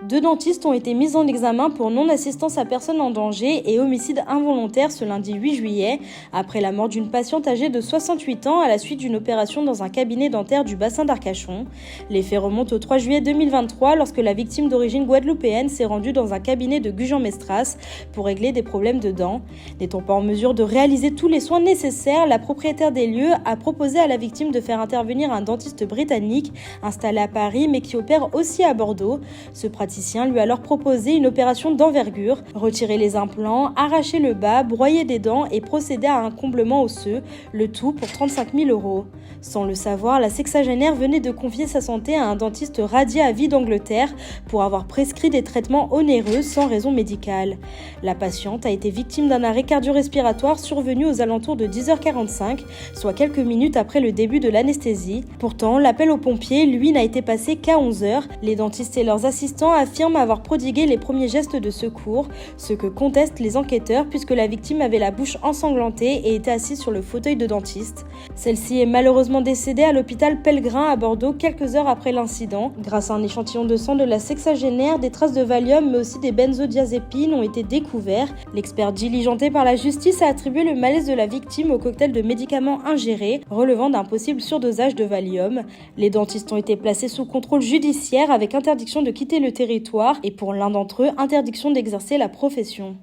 2 dentistes ont été mis en examen pour non-assistance à personne en danger et homicide involontaire ce lundi 8 juillet, après la mort d'une patiente âgée de 68 ans à la suite d'une opération dans un cabinet dentaire du bassin d'Arcachon. Les faits remontent au 3 juillet 2023 lorsque la victime d'origine guadeloupéenne s'est rendue dans un cabinet de Gujan-Mestras pour régler des problèmes de dents. N'étant pas en mesure de réaliser tous les soins nécessaires, la propriétaire des lieux a proposé à la victime de faire intervenir un dentiste britannique installé à Paris mais qui opère aussi à Bordeaux. Ce praticien lui a alors proposé une opération d'envergure, retirer les implants, arracher le bas, broyer des dents et procéder à un comblement osseux, le tout pour 35 000 €. Sans le savoir, la sexagénaire venait de confier sa santé à un dentiste radié à vie d'Angleterre pour avoir prescrit des traitements onéreux sans raison médicale. La patiente a été victime d'un arrêt cardio-respiratoire survenu aux alentours de 10h45, soit quelques minutes après le début de l'anesthésie. Pourtant, l'appel aux pompiers, lui, n'a été passé qu'à 11h. Les dentistes et leurs assistants affirment avoir prodigué les premiers gestes de secours, ce que contestent les enquêteurs puisque la victime avait la bouche ensanglantée et était assise sur le fauteuil de dentiste. Celle-ci est malheureusement décédée à l'hôpital Pellegrin à Bordeaux quelques heures après l'incident. Grâce à un échantillon de sang de la sexagénaire, des traces de Valium mais aussi des benzodiazépines ont été découverts. L'expert diligenté par la justice a attribué le malaise de la victime au cocktail de médicaments ingérés, relevant d'un possible surdosage de Valium. Les dentistes ont été placés sous contrôle judiciaire avec interdiction de quitter le territoire et pour l'un d'entre eux, interdiction d'exercer la profession.